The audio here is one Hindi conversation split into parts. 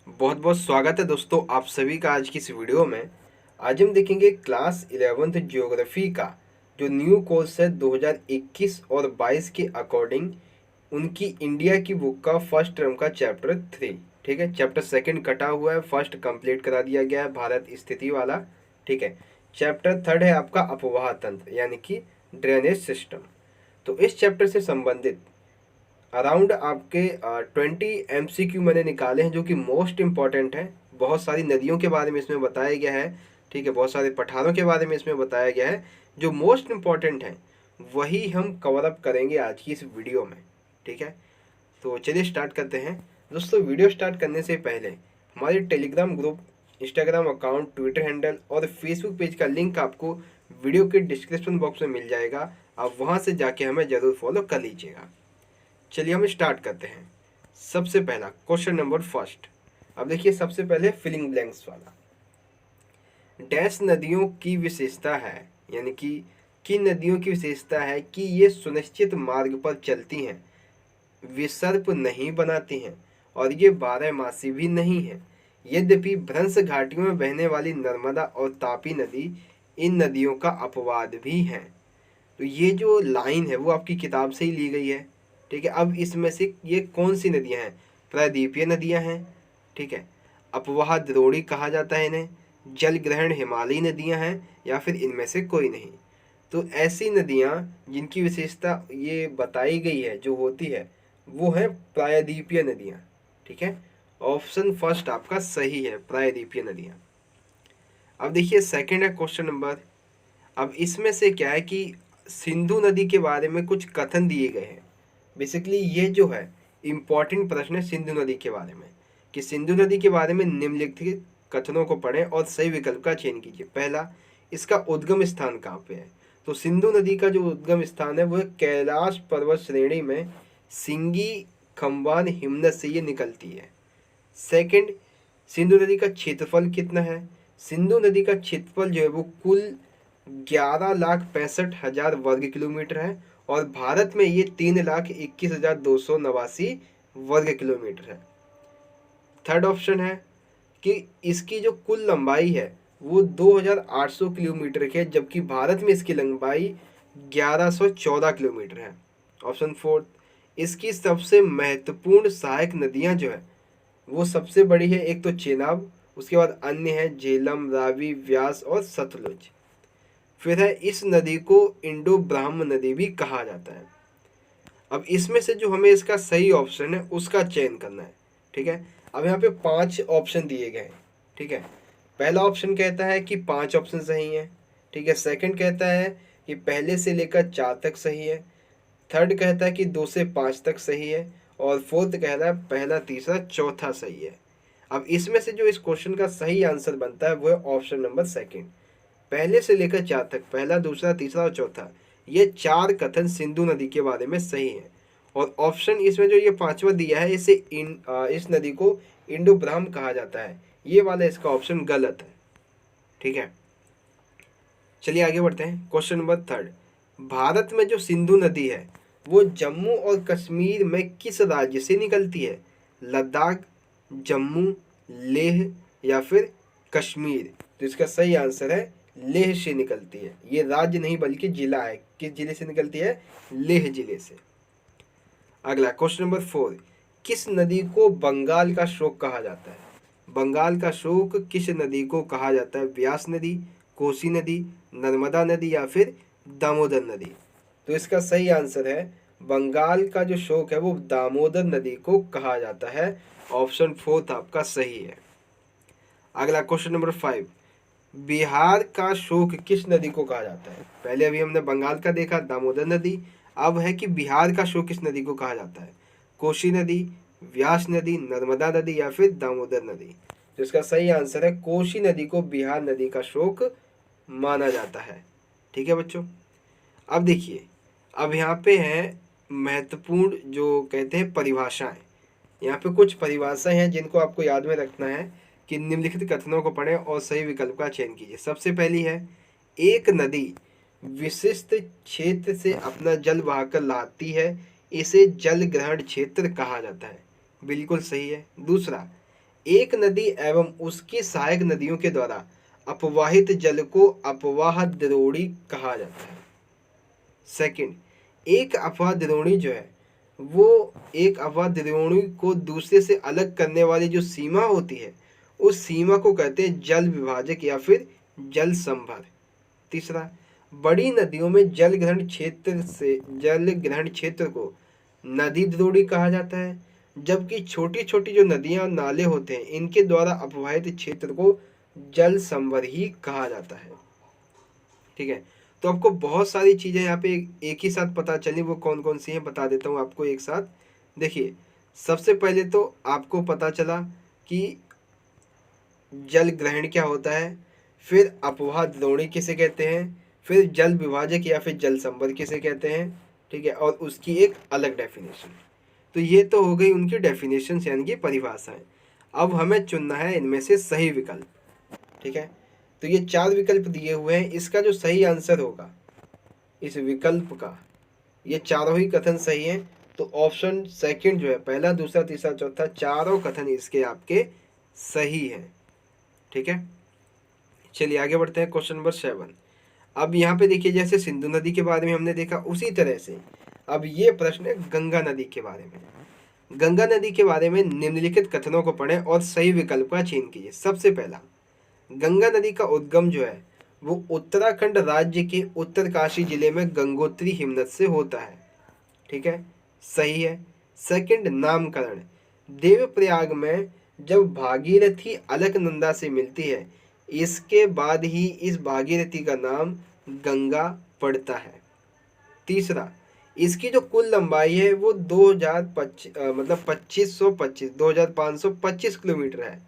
बहुत बहुत स्वागत है दोस्तों आप सभी का आज की इस वीडियो में। आज हम देखेंगे क्लास 11th ज्योग्राफी का जो न्यू कोर्स है 2021 और 22 के अकॉर्डिंग उनकी इंडिया की बुक का फर्स्ट टर्म का चैप्टर 3। ठीक है, चैप्टर सेकंड कटा हुआ है, फर्स्ट कंप्लीट करा दिया गया है भारत स्थिति वाला। ठीक है, चैप्टर थर्ड है आपका अपवाह तंत्र यानी कि ड्रेनेज सिस्टम। तो इस चैप्टर से संबंधित अराउंड आपके 20 MCQ मैंने निकाले हैं जो कि मोस्ट इम्पॉर्टेंट है। बहुत सारी नदियों के बारे में इसमें बताया गया है। ठीक है, बहुत सारे पठारों के बारे में इसमें बताया गया है। जो मोस्ट इम्पॉर्टेंट है वही हम कवर अप करेंगे आज की इस वीडियो में। ठीक है, तो चलिए स्टार्ट करते हैं। दोस्तों वीडियो स्टार्ट करने से पहले हमारे Telegram group, Instagram account, Twitter handle और फेसबुक पेज का लिंक आपको वीडियो के डिस्क्रिप्शन बॉक्स में मिल जाएगा। आप वहाँ से जाके हमें ज़रूर फॉलो कर लीजिएगा। चलिए हम स्टार्ट करते हैं। सबसे पहला क्वेश्चन नंबर फर्स्ट। अब देखिए सबसे पहले फिलिंग ब्लैंक्स वाला। डैश नदियों की विशेषता है, यानी कि किन नदियों की विशेषता है कि ये सुनिश्चित मार्ग पर चलती हैं, विसर्प नहीं बनाती हैं और ये 12 मासी भी नहीं है। यद्यपि भ्रंश घाटियों में बहने वाली नर्मदा और तापी नदी इन नदियों का अपवाद भी हैं। तो ये जो लाइन है वो आपकी किताब से ही ली गई है। ठीक है, अब इसमें से ये कौन सी नदियां हैं? प्रायद्वीपीय नदियां हैं। ठीक है, अपवाह द्रोणी कहा जाता है इन्हें। जल ग्रहण हिमालयी नदियां हैं या फिर इनमें से कोई नहीं। तो ऐसी नदियां जिनकी विशेषता ये बताई गई है जो होती है वो है प्रायद्वीपीय नदियां। ठीक है, ऑप्शन फर्स्ट आपका सही है, प्रायद्वीपीय नदियां। अब देखिए सेकंड है क्वेश्चन नंबर। अब इसमें से क्या है कि सिंधु नदी के बारे में कुछ कथन दिए गए हैं। बेसिकली ये जो है इम्पॉर्टेंट प्रश्न है सिंधु नदी के बारे में, कि सिंधु नदी के बारे में निम्नलिखित कथनों को पढ़ें और सही विकल्प का चयन कीजिए। पहला, इसका उद्गम स्थान कहाँ पे है? तो सिंधु नदी का जो उद्गम स्थान है वो कैलाश पर्वत श्रेणी में सिंगी खम्बान हिमनद से ये निकलती है। सेकंड, सिंधु नदी का क्षेत्रफल कितना है? सिंधु नदी का क्षेत्रफल जो है वो कुल 11,65,000 वर्ग किलोमीटर है और भारत में ये 3,21,289 वर्ग किलोमीटर है। थर्ड ऑप्शन है कि इसकी जो कुल लंबाई है वो 2,800 किलोमीटर की है, जबकि भारत में इसकी लंबाई 1,114 किलोमीटर है। ऑप्शन फोर्थ, इसकी सबसे महत्वपूर्ण सहायक नदियां जो है वो सबसे बड़ी है, एक तो चेनाब, उसके बाद अन्य है झेलम, रावी, व्यास और सतलुज। फिर है इस नदी को इंडो ब्राह्म नदी भी कहा जाता है। अब इसमें से जो हमें इसका सही ऑप्शन है उसका चयन करना है। ठीक है, अब यहाँ पे 5 ऑप्शन दिए गए हैं। ठीक है, पहला ऑप्शन कहता है कि 5 ऑप्शन सही हैं। ठीक है, सेकंड कहता है कि पहले से लेकर 4 तक सही है। थर्ड कहता है कि 2 से 5 तक सही है और फोर्थ कह रहा है पहला, तीसरा, चौथा सही है। अब इसमें से जो इस क्वेश्चन का सही आंसर बनता है वो है ऑप्शन नंबर सेकंड। पहले से लेकर 4 तक, पहला, दूसरा, तीसरा और चौथा, ये 4 कथन सिंधु नदी के बारे में सही है। और ऑप्शन इसमें जो ये 5वां दिया है इसे इस नदी को इंडो ब्राह्म कहा जाता है, ये वाला इसका ऑप्शन गलत है। ठीक है, चलिए आगे बढ़ते हैं। Question number third. भारत में जो सिंधु नदी है वो जम्मू और कश्मीर में किस राज्य से निकलती है? लद्दाख, जम्मू, लेह या फिर कश्मीर? तो इसका सही आंसर है लेह से निकलती है। ये राज्य नहीं बल्कि जिला है। किस जिले से निकलती है? लेह जिले से। अगला क्वेश्चन नंबर 4। किस नदी को बंगाल का शोक कहा जाता है? बंगाल का शोक किस नदी को कहा जाता है? व्यास नदी, कोसी नदी, नर्मदा नदी या फिर दामोदर नदी? तो इसका सही आंसर है बंगाल का जो शोक है वो दामोदर नदी को कहा जाता है। ऑप्शन फोर्थ आपका सही है। अगला क्वेश्चन नंबर 5। बिहार का शोक किस नदी को कहा जाता है? पहले अभी हमने बंगाल का देखा, दामोदर नदी। अब है कि बिहार का शोक किस नदी को कहा जाता है? कोसी नदी, व्यास नदी, नर्मदा नदी या फिर दामोदर नदी? तो इसका सही आंसर है कोसी नदी को बिहार नदी का शोक माना जाता है। ठीक है बच्चों, अब देखिए, अब यहाँ पे है महत्वपूर्ण जो कहते हैं परिभाषाएं। यहाँ पे कुछ परिभाषाएं हैं जिनको आपको याद में रखना है कि निम्नलिखित कथनों को पढ़ें और सही विकल्प का चयन कीजिए। सबसे पहली है, एक नदी विशिष्ट क्षेत्र से अपना जल बहाकर लाती है, इसे जल ग्रहण क्षेत्र कहा जाता है। बिल्कुल सही है। दूसरा, एक नदी एवं उसकी सहायक नदियों के द्वारा अपवाहित जल को अपवाह द्रोणी कहा जाता है। सेकंड, एक अपवाह द्रोणी जो है वो एक अपवाह द्रोणी को दूसरे से अलग करने वाली जो सीमा होती है उस सीमा को कहते हैं जल विभाजक या फिर जल संभर। तीसरा, बड़ी नदियों में जल ग्रहण क्षेत्र को नदी द्रोणी कहा जाता है, जबकि छोटी छोटी जो नदियां नाले होते हैं इनके द्वारा अपवाहित क्षेत्र को जल संभर ही कहा जाता है। ठीक है, तो आपको बहुत सारी चीजें यहाँ पे एक ही साथ पता चली, वो कौन कौन सी हैं बता देता हूँ आपको एक साथ। देखिए, सबसे पहले तो आपको पता चला कि जल ग्रहण क्या होता है, फिर अपवाह द्रोणी किसे कहते हैं, फिर जल विभाजक या फिर जल संभर किसे कहते हैं। ठीक है, और उसकी एक अलग डेफिनेशन। तो ये तो हो गई उनकी डेफिनेशन यानी कि परिभाषाएं। अब हमें चुनना है इनमें से सही विकल्प। ठीक है, तो ये 4 विकल्प दिए हुए हैं, इसका जो सही आंसर होगा इस विकल्प का, ये चारों ही कथन सही हैं। तो ऑप्शन सेकंड जो है, पहला दूसरा तीसरा चौथा, चारों कथन इसके आपके सही हैं। ठीक है, चलिए आगे बढ़ते हैं। Question number 7। अब यहाँ पे देखिए, जैसे सिंधु नदी के बारे में हमने देखा उसी तरह से अब ये प्रश्न है गंगा नदी के बारे में। गंगा नदी के बारे में निम्नलिखित कथनों को पढ़ें और सही विकल्प का चयन कीजिए। सबसे पहला, गंगा नदी का उद्गम जो है वो उत्तराखंड राज्य के उत्तरकाशी जिले में गंगोत्री हिमनद से होता है। ठीक है, सही है। सेकंड, नामकरण, देवप्रयाग में जब भागीरथी अलकनंदा से मिलती है इसके बाद ही इस भागीरथी का नाम गंगा पड़ता है। तीसरा, इसकी जो कुल लंबाई है वो 2525 किलोमीटर है।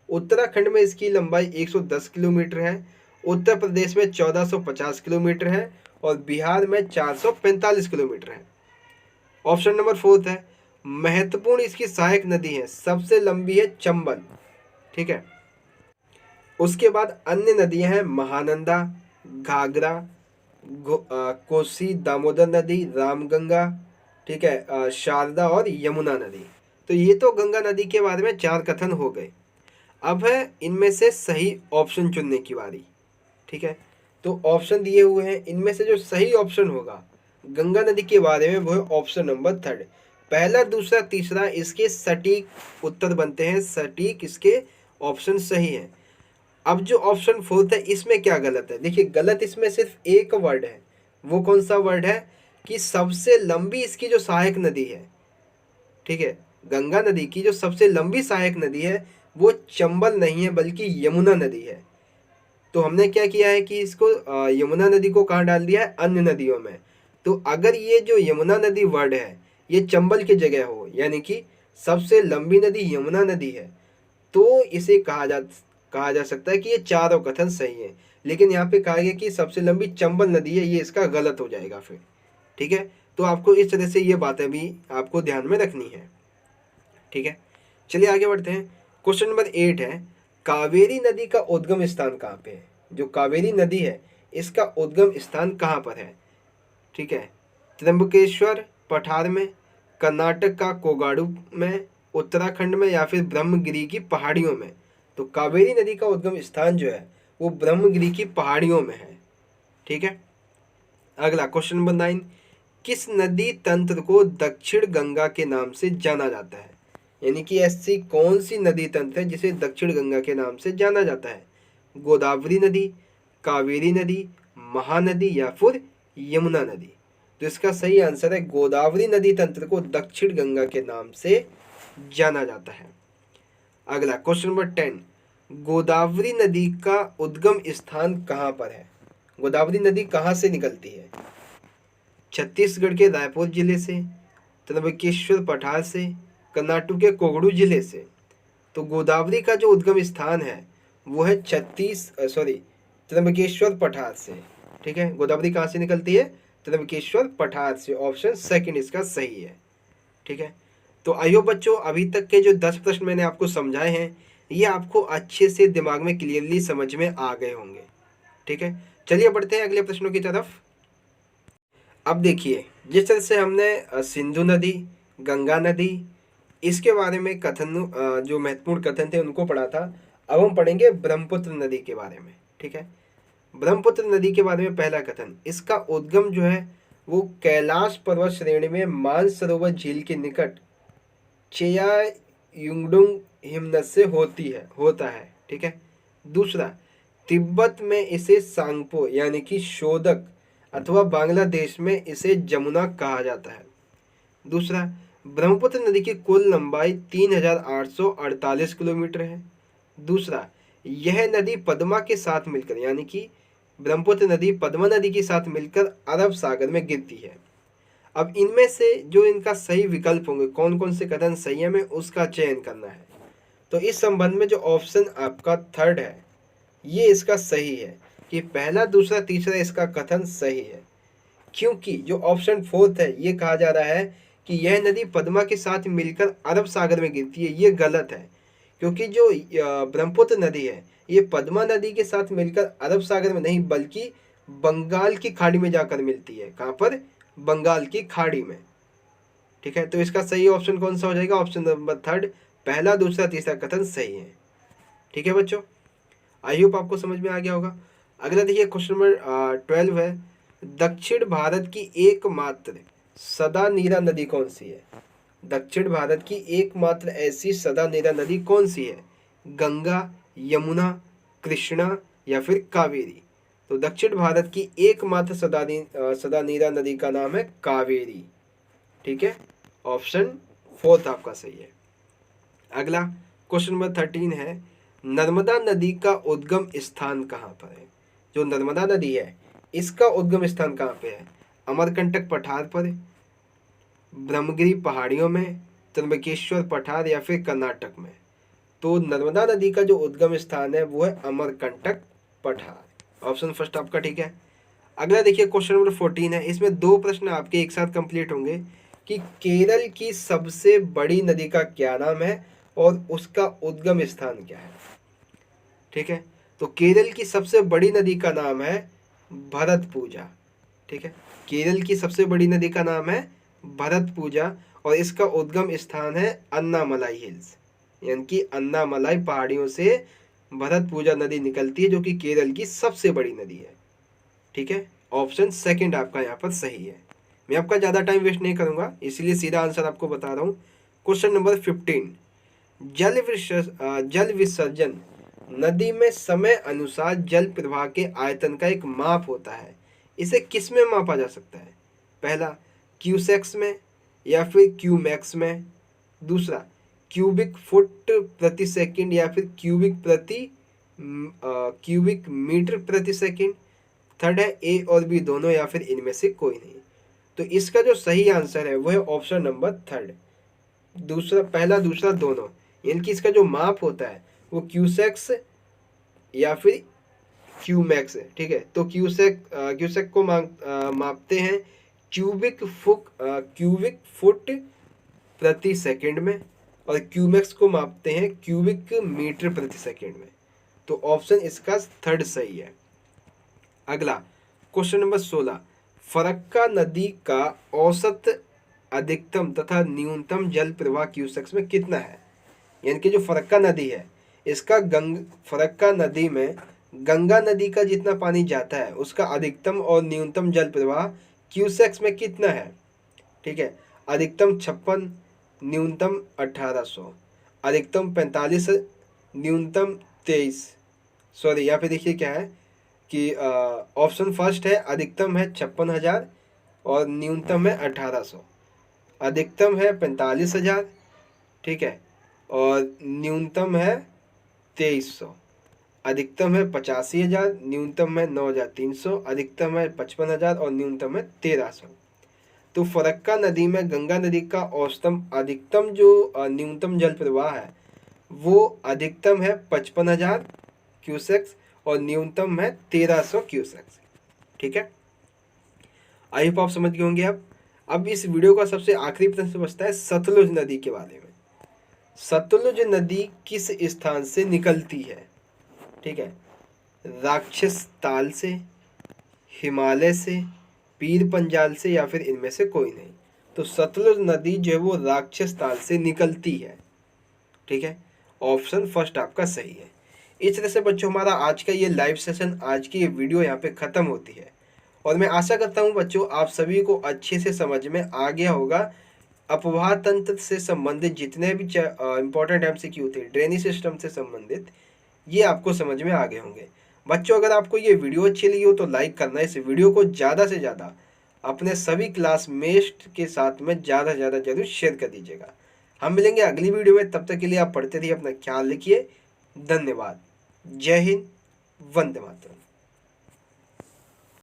उत्तराखंड में इसकी लंबाई 110 किलोमीटर है, उत्तर प्रदेश में 1450 किलोमीटर है और बिहार में 445 किलोमीटर है। ऑप्शन नंबर 4 है, महत्वपूर्ण इसकी सहायक नदी है, सबसे लंबी है चंबल। ठीक है, उसके बाद अन्य नदियां हैं महानंदा, घाघरा, कोसी, दामोदर नदी, रामगंगा, ठीक है, शारदा और यमुना नदी। तो ये तो गंगा नदी के बारे में 4 कथन हो गए। अब है इनमें से सही ऑप्शन चुनने की बारी। ठीक है, तो ऑप्शन दिए हुए हैं, इनमें से जो सही ऑप्शन होगा गंगा नदी के बारे में वो है ऑप्शन नंबर 3। पहला दूसरा तीसरा इसके सटीक उत्तर बनते हैं, सटीक इसके ऑप्शन सही हैं। अब जो ऑप्शन 4 है इसमें क्या गलत है, देखिए गलत इसमें सिर्फ एक वर्ड है। वो कौन सा वर्ड है कि सबसे लंबी इसकी जो सहायक नदी है, ठीक है, गंगा नदी की जो सबसे लंबी सहायक नदी है वो चंबल नहीं है बल्कि यमुना नदी है। तो हमने क्या किया है कि इसको यमुना नदी को कहाँ डाल दिया है, अन्य नदियों में। तो अगर ये जो यमुना नदी वर्ड है ये चंबल की जगह हो यानी कि सबसे लंबी नदी यमुना नदी है तो इसे कहा जा सकता है कि ये चारों कथन सही है। लेकिन यहाँ पे कहा गया कि सबसे लंबी चंबल नदी है, ये इसका गलत हो जाएगा फिर। ठीक है, तो आपको इस तरह से ये बातें भी आपको ध्यान में रखनी है। ठीक है, चलिए आगे बढ़ते हैं। क्वेश्चन नंबर 8 है, कावेरी नदी का उद्गम स्थान कहाँ पे है। जो कावेरी नदी है इसका उद्गम स्थान कहाँ पर है। ठीक है, त्र्यंबकेश्वर पठार में, कर्नाटक का कोगाडू में, उत्तराखंड में या फिर ब्रह्मगिरी की पहाड़ियों में। तो कावेरी नदी का उद्गम स्थान जो है वो ब्रह्मगिरी की पहाड़ियों में है। ठीक है, अगला क्वेश्चन नंबर 9, किस नदी तंत्र को दक्षिण गंगा के नाम से जाना जाता है। यानी कि ऐसी कौन सी नदी तंत्र है जिसे दक्षिण गंगा के नाम से जाना जाता है। गोदावरी नदी, कावेरी नदी, महानदी या फिर यमुना नदी। तो इसका सही आंसर है गोदावरी नदी तंत्र को दक्षिण गंगा के नाम से जाना जाता है। अगला क्वेश्चन नंबर 10, गोदावरी नदी का उद्गम स्थान कहाँ पर है। गोदावरी नदी कहाँ से निकलती है। छत्तीसगढ़ के रायपुर जिले से, त्र्यंबकेश्वर पठार से, कर्नाटक के कोगड़ू जिले से। तो गोदावरी का जो उद्गम स्थान है वो है त्र्यंबकेश्वर पठार से। ठीक है, गोदावरी कहाँ से निकलती है, त्र्यंबकेश्वर पठार से। ऑप्शन सेकंड इसका सही है। ठीक है, तो आइयो बच्चों, अभी तक के जो 10 प्रश्न मैंने आपको समझाए हैं ये आपको अच्छे से दिमाग में क्लियरली समझ में आ गए होंगे। ठीक है, चलिए बढ़ते हैं अगले प्रश्नों की तरफ। अब देखिए, जिस तरह से हमने सिंधु नदी, गंगा नदी, इसके बारे में कथन जो महत्वपूर्ण कथन थे उनको पढ़ा था। अब हम पढ़ेंगे ब्रह्मपुत्र नदी के बारे में। ठीक है, ब्रह्मपुत्र नदी के बारे में पहला कथन, इसका उद्गम जो है वो कैलाश पर्वत श्रेणी में मानसरोवर झील के निकट चेया युंगडुंग हिमनद से होता है। ठीक है। दूसरा, तिब्बत में इसे सांगपो यानी कि शोधक अथवा बांग्लादेश में इसे जमुना कहा जाता है। दूसरा, ब्रह्मपुत्र नदी की कुल लंबाई 3848 किलोमीटर है। दूसरा, यह नदी पद्मा के साथ मिलकर यानी कि ब्रह्मपुत्र नदी पद्मा नदी के साथ मिलकर अरब सागर में गिरती है। अब इनमें से जो इनका सही विकल्प होंगे, कौन कौन से कथन सही है, हमें उसका चयन करना है। तो इस संबंध में जो ऑप्शन आपका थर्ड है ये इसका सही है कि पहला, दूसरा, तीसरा इसका कथन सही है। क्योंकि जो ऑप्शन फोर्थ है ये कहा जा रहा है कि यह नदी पद्मा के साथ मिलकर अरब सागर में गिरती है, ये गलत है। क्योंकि जो ब्रह्मपुत्र नदी है ये पद्मा नदी के साथ मिलकर अरब सागर में नहीं बल्कि बंगाल की खाड़ी में जाकर मिलती है। कहाँ पर? बंगाल की खाड़ी में। ठीक है, तो इसका सही ऑप्शन कौन सा हो जाएगा? ऑप्शन नंबर थर्ड, पहला, दूसरा, तीसरा कथन सही है। ठीक है बच्चों, आई होप आपको समझ में आ गया होगा। अगला देखिए क्वेश्चन नंबर 12 है, दक्षिण भारत की एकमात्र सदा नीरा नदी कौन सी है? दक्षिण भारत की एकमात्र ऐसी सदा नीरा नदी कौन सी है? गंगा, यमुना, कृष्णा या फिर कावेरी? तो दक्षिण भारत की एकमात्र सदा नीरा नदी का नाम है कावेरी। ठीक है, ऑप्शन फोर्थ आपका सही है। अगला क्वेश्चन नंबर 13 है, नर्मदा नदी का उद्गम स्थान कहाँ पर है? जो नर्मदा नदी है इसका उद्गम स्थान कहाँ पे है? अमरकंटक पठार पर, ब्रह्मगिरी पहाड़ियों में, त्र्यंबकेश्वर पठार या फिर कर्नाटक में? तो नर्मदा नदी का जो उद्गम स्थान है वो है अमरकंटक पठार। ऑप्शन फर्स्ट आपका ठीक है। अगला देखिए क्वेश्चन नंबर 14 है, इसमें दो प्रश्न आपके एक साथ कंप्लीट होंगे कि केरल की सबसे बड़ी नदी का क्या नाम है और उसका उद्गम स्थान क्या है। ठीक है, तो केरल की सबसे बड़ी नदी का नाम है भरतपुजा। ठीक है, केरल की सबसे बड़ी नदी का नाम है भरतपुजा और इसका उद्गम स्थान है अन्नामलाई हिल्स, यानी कि अन्नामलाई पहाड़ियों से भरतपुजा नदी निकलती है जो कि केरल की सबसे बड़ी नदी है। ठीक है, ऑप्शन सेकंड आपका यहाँ पर सही है। मैं आपका ज़्यादा टाइम वेस्ट नहीं करूँगा इसलिए सीधा आंसर आपको बता रहा हूँ। क्वेश्चन नंबर 15, जल विसर्जन नदी में समय अनुसार जल प्रवाह के आयतन का एक माप होता है, इसे किस में मापा जा सकता है? पहला, क्यूसेक्स में या फिर क्यूमैक्स में। दूसरा, क्यूबिक फुट प्रति सेकंड या फिर क्यूबिक मीटर प्रति सेकंड। थर्ड है ए और बी दोनों या फिर इनमें से कोई नहीं। तो इसका जो सही आंसर है वो है ऑप्शन नंबर थर्ड, दूसरा, पहला, दूसरा दोनों। यानी कि इसका जो माप होता है वो क्यूसेक्स या फिर क्यूमैक्स है। ठीक है, तो क्यूसेक को मापते हैं क्यूबिक फुट प्रति सेकंड में और क्यूमैक्स को मापते हैं क्यूबिक मीटर प्रति सेकंड में। तो ऑप्शन इसका थर्ड सही है। अगला क्वेश्चन नंबर 16, फरक्का नदी का औसत अधिकतम तथा न्यूनतम जल प्रवाह क्यूसेक्स में कितना है? यानी कि जो फरक्का नदी है इसका फरक्का नदी में गंगा नदी का जितना पानी जाता है उसका अधिकतम और न्यूनतम जल प्रवाह क्यूसेक्स में कितना है? ठीक है, अधिकतम 56, न्यूनतम 1800, अधिकतम 45, न्यूनतम 23। सॉरी, यहाँ पे देखिए क्या है कि ऑप्शन फर्स्ट है अधिकतम है 56,000 और न्यूनतम है 1800, अधिकतम है 45,000, ठीक है, और न्यूनतम है 2300, अधिकतम है 85,000, न्यूनतम है 9,300, अधिकतम है 55,000 और न्यूनतम है 1,300। तो फरक्का नदी में गंगा नदी का औसतम अधिकतम जो न्यूनतम जल प्रवाह है वो अधिकतम है 55,000 क्यूसेक्स और न्यूनतम है 1,300 क्यूसेक्स। ठीक है, आई होप आप समझ गए होंगे। अब इस वीडियो का सबसे आखिरी प्रश्न बचता है सतलुज नदी के बारे में। सतलुज नदी किस स्थान से निकलती है? ठीक है, राक्षस ताल से, हिमालय से, पीर पंजाल से या फिर इनमें से कोई नहीं। तो सतलुज नदी जो है वो राक्षस ताल से निकलती है। ठीक है, ऑप्शन फर्स्ट आपका सही है। इस तरह से बच्चों हमारा आज का ये लाइव सेशन, आज की ये वीडियो यहाँ पे ख़त्म होती है। और मैं आशा करता हूँ बच्चों आप सभी को अच्छे से समझ में आ गया होगा। अपवाह तंत्र से संबंधित जितने भी इंपॉर्टेंट MCQ थे, ड्रेनेज सिस्टम से संबंधित, ये आपको समझ में आ गए होंगे। बच्चों अगर आपको ये वीडियो अच्छी लगी हो तो लाइक करना, इस वीडियो को ज़्यादा से ज़्यादा अपने सभी क्लासमेट के साथ में ज़्यादा से ज़्यादा जरूर शेयर कर दीजिएगा। हम मिलेंगे अगली वीडियो में, तब तक के लिए आप पढ़ते रहिए, अपना ख्याल रखिए। धन्यवाद। जय हिंद, वंदे मातरम।